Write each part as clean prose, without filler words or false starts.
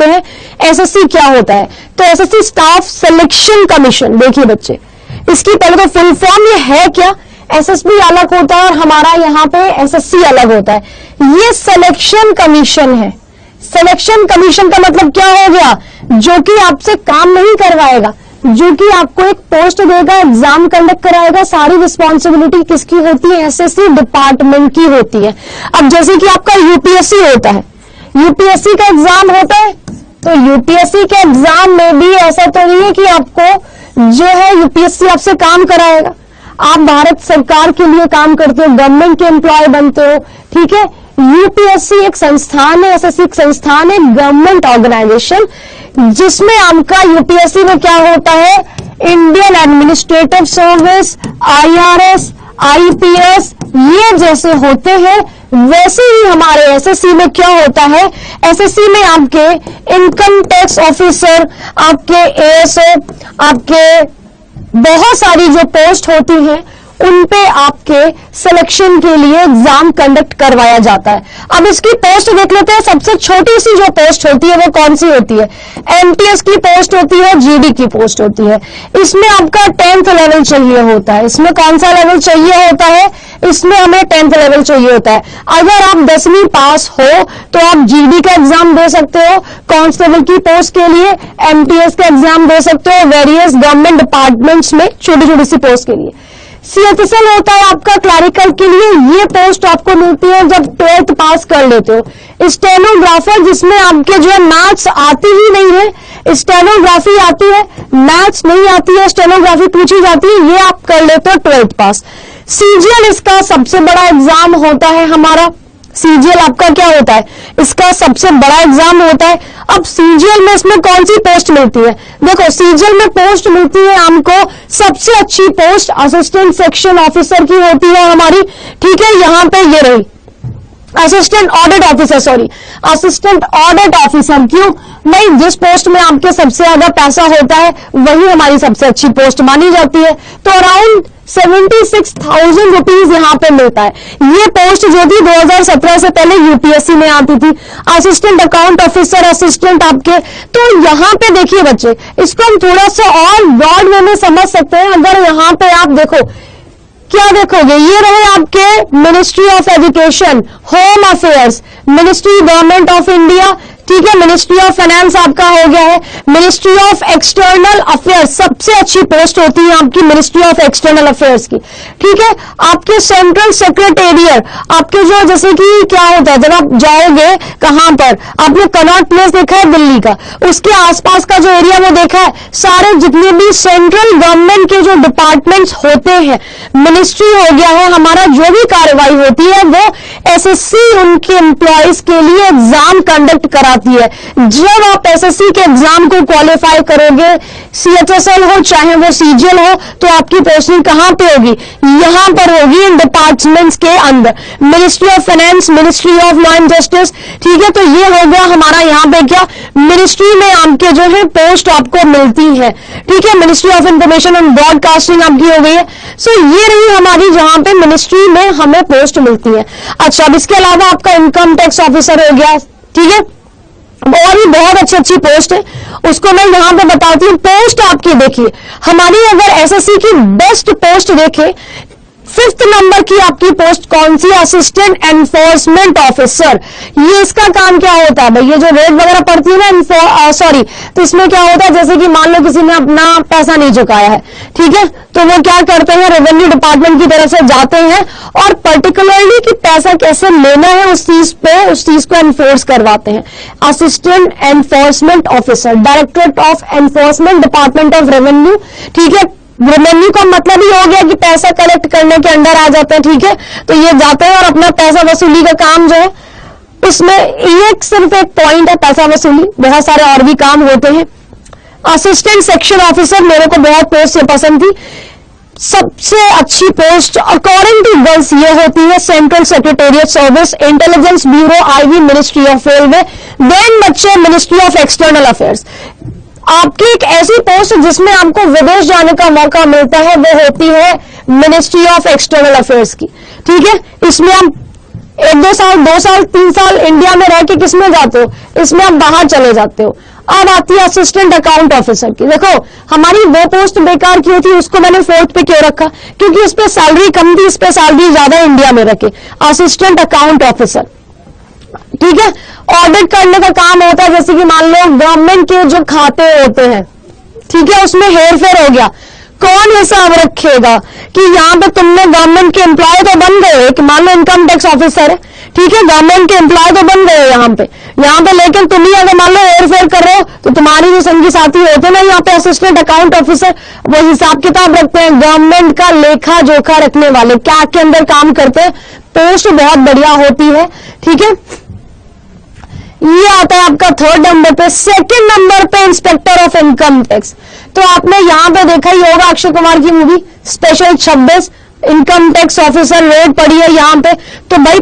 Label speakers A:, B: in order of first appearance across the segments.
A: देखते हैं एसएससी क्या होता है। तो एसएससी स्टाफ सिलेक्शन कमीशन, देखिए बच्चे, इसकी पहले तो फुल फॉर्म ये है क्या, एसएसबी अलग होता है और हमारा यहाँ पे एसएससी अलग होता है। ये सिलेक्शन कमीशन है। सिलेक्शन कमीशन का मतलब क्या हो गया, जो कि आपसे काम नहीं करवाएगा, जो कि आपको एक पोस्ट देगा, एग्जाम कंडक्ट कराएगा, सारी रिस्पॉन्सिबिलिटी किसकी होती है, एसएससी डिपार्टमेंट की होती है। अब जैसे कि आपका यूपीएससी होता है, यूपीएससी का एग्जाम होता है, तो यूपीएससी के एग्जाम में भी ऐसा तो नहीं है कि आपको जो है यूपीएससी आपसे काम कराएगा। आप भारत सरकार के लिए काम करते हो, गवर्नमेंट के एम्प्लॉय बनते हो, ठीक है। यूपीएससी एक संस्थान है, एसएससी एक संस्थान है, गवर्नमेंट ऑर्गेनाइजेशन, जिसमें आपका यूपीएससी में क्या होता है, Indian administrative service, IRS, IPS, ये जैसे होते हैं वैसे ही हमारे एसएससी में क्या होता है, एसएससी में आपके इनकम टैक्स ऑफिसर, आपके एएसओ, आपके बहुत सारी जो पोस्ट होती हैं उन पे आपके सिलेक्शन के लिए एग्जाम कंडक्ट करवाया जाता है। अब इसकी पोस्ट देख लेते हैं। सबसे छोटी सी जो पोस्ट होती है वो कौन सी होती है, एमटीएस की पोस्ट होती है, जीडी की पोस्ट होती है। इसमें आपका 10th लेवल चाहिए होता है। इसमें कौन सा लेवल चाहिए होता है, इसमें हमें 10th लेवल चाहिए होता है। अगर आप 10वीं पास हो तो आप जीडी का एग्जाम दे सकते हो, कांस्टेबल की पोस्ट के लिए एमटीएस का एग्जाम दे सकते हो, वेरियस गवर्नमेंट डिपार्टमेंट्स में छोटी छोटी सी पोस्ट के लिए। सीएचएसएल होता है आपका क्लरिकल के लिए, ये पोस्ट आपको मिलती है जब 12th पास कर लेते हो। स्टेनोग्राफर, जिसमें आपके जो है मैथ्स आती ही नहीं है, स्टेनोग्राफी आती है, मैथ्स नहीं आती है, स्टेनोग्राफी पूछी जाती है, ये आप कर लेते हो 12th पास। सीजीएल इसका सबसे बड़ा एग्जाम होता है हमारा। सीजीएल आपका क्या होता है, इसका सबसे बड़ा एग्जाम होता है। अब सीजीएल में इसमें कौन सी पोस्ट मिलती है, देखो सीजीएल में पोस्ट मिलती है हमको, सबसे अच्छी पोस्ट असिस्टेंट सेक्शन ऑफिसर की होती है हमारी, ठीक है। यहां पे ये रही assistant audit officer, sorry assistant audit officer. क्यों नहीं, जिस पोस्ट में आपके सबसे ज्यादा पैसा होता है वही हमारी सबसे अच्छी पोस्ट मानी जाती है। तो अराउंड 76,000 रुपीज यहां पे मिलता है। ये पोस्ट जो थी 2017 से पहले यूपीएससी में आती थी, असिस्टेंट अकाउंट ऑफिसर, असिस्टेंट आपके। तो यहां पे देखिए बच्चे, इसको हम थोड़ा सा और ब्रॉड वे में समझ सकते हैं। अगर यहां पे आप देखो, क्या देखोगे, ये रहे आपके ministry of education, home affairs, ministry government of India, ठीक है। मिनिस्ट्री ऑफ फाइनेंस आपका हो गया है, मिनिस्ट्री ऑफ एक्सटर्नल अफेयर्स, सबसे अच्छी पोस्ट होती है आपकी मिनिस्ट्री ऑफ एक्सटर्नल अफेयर्स की, ठीक है। आपके सेंट्रल सेक्रेटेरिएट, आपके जो जैसे कि क्या होता है, जब आप जाओगे कहां पर, आपने कनॉट प्लेस देखा है दिल्ली का, उसके आसपास का जो एरिया में देखा है, सारे जितने भी सेंट्रल गवर्नमेंट के जो डिपार्टमेंट्स होते हैं, मिनिस्ट्री हो गया है, हमारा जो भी कार्रवाई होती है वो एसएससी उनके एम्प्लॉयज के लिए एग्जाम कंडक्ट कराती है। जब आप एसएससी के एग्जाम को क्वालिफाई करोगे, सीएचएसएल हो चाहे वो सीजीएल हो, तो आपकी पोस्टिंग कहां पे होगी, यहां पर होगी, इन डिपार्टमेंट्स के अंदर, ministry of finance, ministry of law and justice, ठीक है। तो ये हो गया हमारा यहाँ पे क्या, मिनिस्ट्री में आपके जो है पोस्ट आपको मिलती है, ठीक है। Ministry of information and broadcasting आपकी हो गई है। सो ये रही हमारी जहां पे मिनिस्ट्री में हमें पोस्ट मिलती है। अच्छा, अब इसके अलावा आपका इनकम टैक्स ऑफिसर हो गया, ठीक है, और भी बहुत अच्छी अच्छी पोस्ट है, उसको मैं यहां पे बताती हूँ। पोस्ट आपकी देखिए, हमारी अगर एसएससी की बेस्ट पोस्ट देखे, 5th नंबर की आपकी पोस्ट कौन सी, असिस्टेंट एनफोर्समेंट ऑफिसर। ये इसका काम क्या होता है भाई, ये जो रेट वगैरह पड़ती है ना, सॉरी, तो इसमें क्या होता है, जैसे कि मान लो किसी ने अपना पैसा नहीं चुकाया है, ठीक है, तो वो क्या करते हैं, रेवेन्यू डिपार्टमेंट की तरफ से जाते हैं और पर्टिकुलरली कि पैसा कैसे लेना है उस चीज को एनफोर्स करवाते हैं। Assistant enforcement officer, directorate of enforcement, department of revenue, ठीक है। रेवेन्यू का मतलब ही हो गया कि पैसा कलेक्ट करने के अंदर आ जाते हैं, ठीक है। तो ये जाते हैं और अपना पैसा वसूली का काम जो है, उसमें ये सिर्फ एक पॉइंट है पैसा वसूली, बहुत सारे और भी काम होते हैं। असिस्टेंट सेक्शन ऑफिसर मेरे को बहुत पोस्ट से पसंद थी। सबसे अच्छी पोस्ट अकॉर्डिंग टू गर्ल्स ये होती है central secretariat service, intelligence bureau, IB, ministry of railway, then बच्चे मिनिस्ट्री ऑफ एक्सटर्नल अफेयर्स। आपकी एक ऐसी पोस्ट जिसमें आपको विदेश जाने का मौका मिलता है वो होती है मिनिस्ट्री ऑफ एक्सटर्नल अफेयर्स की, ठीक है। इसमें आप 1-2 साल, 2 साल, 3 साल इंडिया में रह के किसमें जाते हो, इसमें आप बाहर चले जाते हो। अब आती है असिस्टेंट अकाउंट ऑफिसर की। देखो हमारी वो पोस्ट बेकार क्यों थी, उसको मैंने 4th पे क्यों रखा, क्योंकि इस पे सैलरी कम थी, इस पे सैलरी ज्यादा इंडिया में रखे। असिस्टेंट अकाउंट ऑफिसर, ठीक है, ऑडिट करने का काम होता है। जैसे कि मान लो गवर्नमेंट के जो खाते होते हैं, ठीक है, उसमें हेर फेर हो गया, कौन हिसाब रखेगा कि यहाँ पे तुमने गवर्नमेंट के एम्प्लॉय तो बन गए, कि मान लो इनकम टैक्स ऑफिसर है, ठीक है, गवर्नमेंट के एम्प्लॉय तो बन गए यहाँ पे लेकिन तुम ही अगर मान लो हेर फेर कर रहे हो तो तुम्हारी जो संगी साथी होते हैं ना यहाँ पे असिस्टेंट अकाउंट ऑफिसर, वो हिसाब किताब रखते हैं, गवर्नमेंट का लेखा जोखा रखने वाले, क्या के अंदर काम करते हैं। पोस्ट बहुत बढ़िया होती है, ठीक है। ये आता है आपका 3rd नंबर पे। 2nd नंबर पे इंस्पेक्टर ऑफ इनकम टैक्स। तो आपने यहाँ पे देखा ही होगा अक्षय कुमार की movie special 26, income tax officer raid पड़ी है यहाँ पे। तो भाई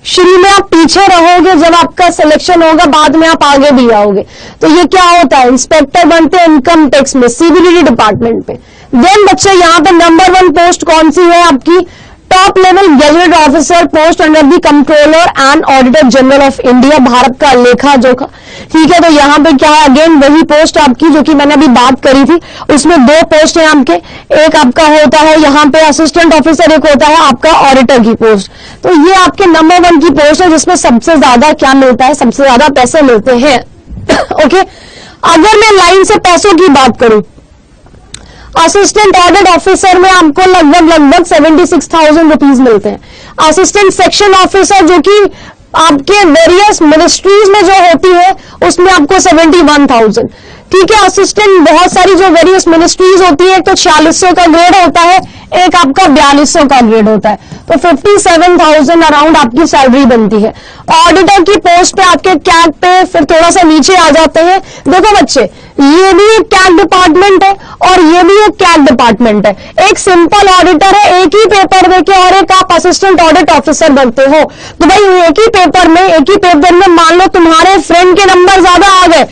A: शुरू में आप पीछे रहोगे, जब आपका सिलेक्शन होगा बाद में आप आगे भी आओगे। तो ये क्या होता है, इंस्पेक्टर बनते हैं इनकम टैक्स में, सीबीडीटी डिपार्टमेंट पे। देन बच्चे यहाँ पे नंबर 1 पोस्ट कौन सी है आपकी, top level gadget officer post under the controller and auditor general of India, Bharat का लेखा जोखा, ठीक है। तो यहाँ पे क्या है, अगेन वही पोस्ट आपकी जो कि मैंने अभी बात करी थी, उसमें 2 पोस्ट है आपके, एक आपका होता है यहाँ पे असिस्टेंट ऑफिसर, एक होता है आपका ऑडिटर की पोस्ट। तो ये आपके नंबर 1 की पोस्ट है जिसमें सबसे ज्यादा क्या मिलता है, सबसे ज्यादा पैसे मिलते हैं। ओके, अगर मैं लाइन से पैसों की बात करूं, असिस्टेंट ऑडिट ऑफिसर में आपको लगभग 76,000 रुपीज मिलते हैं। असिस्टेंट सेक्शन ऑफिसर जो कि आपके वेरियस मिनिस्ट्रीज में जो होती है उसमें आपको 71,000, ठीक है। असिस्टेंट बहुत सारी जो वेरियस मिनिस्ट्रीज होती है, एक तो 4600 का ग्रेड होता है, एक आपका 4200 का ग्रेड होता है, तो 57,000 अराउंड आपकी सैलरी बनती है। ऑडिटर की पोस्ट पे आपके कैग पे फिर थोड़ा सा नीचे आ जाते हैं। देखो बच्चे, ये भी एक कैग डिपार्टमेंट है और ये भी एक कैग डिपार्टमेंट है। एक सिंपल ऑडिटर है, एक ही पेपर में के, और एक आप असिस्टेंट ऑडिट ऑफिसर बनते हो। तो भाई एक ही पेपर में मान लो तुम्हारे फ्रेंड के नंबर ज्यादा आ गए,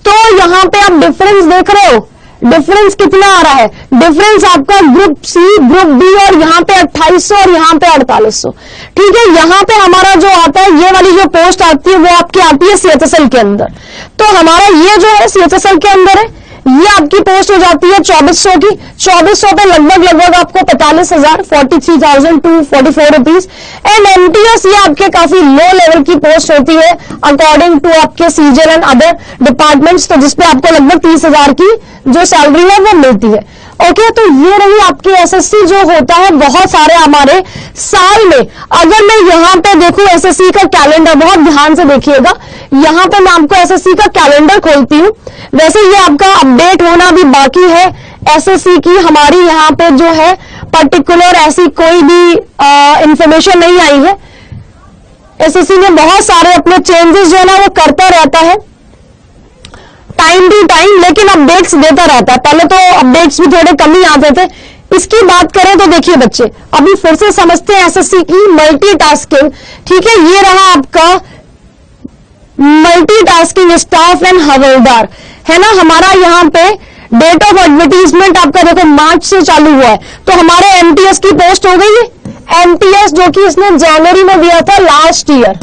A: तो यहां पे आप डिफरेंस देख रहे हो, डिफरेंस कितना आ रहा है, डिफरेंस आपका ग्रुप सी, ग्रुप बी, और यहां पे 2800 और यहां पे 4800, ठीक है। यहां पे हमारा जो आता है, ये वाली जो पोस्ट आती है वो आपकी आती है सीएचएसएल के अंदर। तो हमारा ये जो है सीएचएसएल के अंदर है, ये आपकी पोस्ट हो जाती है 2400 की। 2400 पे लगभग आपको 45,000, 43,244 रुपीज। एंड एमटीएस ये आपके काफी लो लेवल की पोस्ट होती है अकॉर्डिंग टू आपके सीजल एंड अदर डिपार्टमेंट्स, तो जिसपे आपको लगभग 30,000 की जो सैलरी है वो मिलती है। ओके, तो ये रही आपकी एसएससी जो होता है बहुत सारे हमारे साल में। अगर मैं यहाँ पे देखूं एसएससी का कैलेंडर, बहुत ध्यान से देखिएगा, यहाँ पे मैं आपको एसएससी का कैलेंडर खोलती हूँ। वैसे ये आपका अपडेट होना भी बाकी है एसएससी की, हमारी यहाँ पे जो है पर्टिकुलर ऐसी कोई भी इंफॉर्मेशन नहीं आई है। एसएससी ने बहुत सारे अपने चेंजेस जो है ना वो करता रहता है टाइम टू टाइम, लेकिन अपडेट्स देता रहता है। पहले तो अपडेट्स भी थोड़े कम ही आते थे। इसकी बात करें तो देखिए बच्चे, अभी फिर से समझते हैं एसएससी की मल्टीटास्किंग, ठीक है। ये रहा आपका मल्टीटास्किंग स्टाफ एंड हवलदार, है ना। हमारा यहाँ पे डेट ऑफ एडवर्टीजमेंट आपका देखो मार्च से चालू हुआ है, तो हमारे एमटीएस की पोस्ट हो गई है। एमटीएस जो कि इसने जनवरी में दिया था लास्ट ईयर,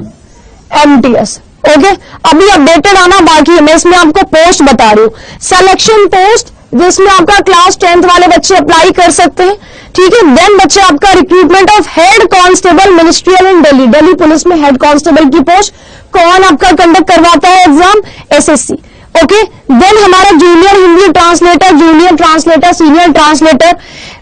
A: एमटीएस। ओके, अभी अपडेटेड आना बाकी है, मैं इसमें आपको पोस्ट बता रही हूँ। सिलेक्शन पोस्ट जिसमें आपका क्लास 10th वाले बच्चे अप्लाई कर सकते हैं, ठीक है। देन बच्चे आपका recruitment of head constable ministerial in Delhi, Delhi police में हेड कांस्टेबल की पोस्ट कौन आपका कंडक्ट करवाता है एग्जाम, एसएससी। ओके, देन हमारा junior Hindi translator, junior translator, senior translator,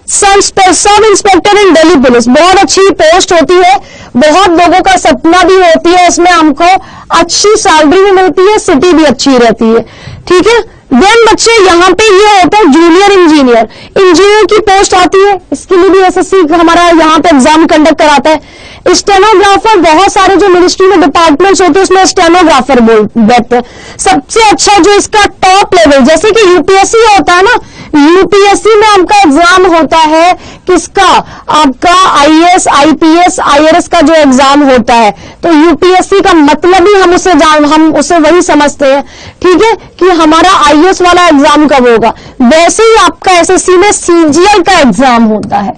A: sub inspector in Delhi police, बहुत अच्छी पोस्ट होती है, बहुत लोगों का सपना भी होती है, इसमें हमको अच्छी सैलरी भी मिलती है, सिटी भी अच्छी रहती है, ठीक है। देन बच्चे यहाँ पे ये होता है जूनियर इंजीनियर, इंजीनियर की पोस्ट आती है, इसके लिए भी एसएससी हमारा यहाँ पे एग्जाम कंडक्ट कराता है। स्टेनोग्राफर, बहुत सारे जो मिनिस्ट्री में डिपार्टमेंट्स होते हैं उसमें स्टेनोग्राफर बैठते हैं। सबसे अच्छा जो इसका टॉप लेवल, जैसे कि यूपीएससी होता है ना, यूपीएससी में आपका एग्जाम होता है किसका, आपका आईएएस, आईपीएस, आईआरएस का जो एग्जाम होता है। तो यूपीएससी का मतलब ही हम उसे वही समझते हैं, ठीक है, कि हमारा आईएएस वाला एग्जाम कब होगा। वैसे ही आपका एसएससी में सीजीएल का एग्जाम होता है।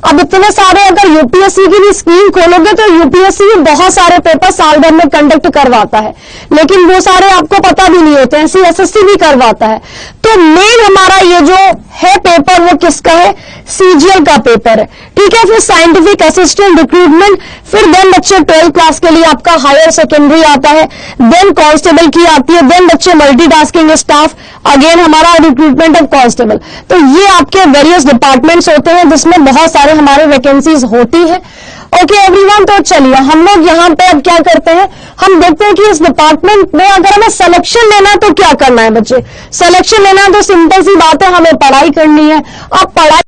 A: अब इतने सारे अगर यूपीएससी की भी स्क्रीन खोलोगे तो यूपीएससी भी बहुत सारे पेपर साल भर में कंडक्ट करवाता है, लेकिन वो सारे आपको पता भी नहीं होते हैं। एसएससी भी करवाता है। तो मेन हमारा ये जो है पेपर वो किसका है? सीजीएल का पेपर है, ठीक है। फिर साइंटिफिक असिस्टेंट रिक्रूटमेंट, फिर देन बच्चे 12th क्लास के लिए आपका हायर सेकेंडरी आता है, देन कांस्टेबल की आती है, देन बच्चे मल्टीटास्किंग स्टाफ, अगेन हमारा रिक्रूटमेंट ऑफ कांस्टेबल। तो ये आपके वेरियस डिपार्टमेंट्स होते हैं जिसमें बहुत सारे हमारे वैकेंसीज होती है। ओके एवरीवन, तो चलिए हम लोग यहाँ पे अब क्या करते हैं, हम देखते हैं कि इस डिपार्टमेंट में अगर हमें सिलेक्शन लेना है तो क्या करना है बच्चे। सिलेक्शन लेना है तो सिंपल सी बात है, हमें पढ़ाई करनी है। अब पढ़ाई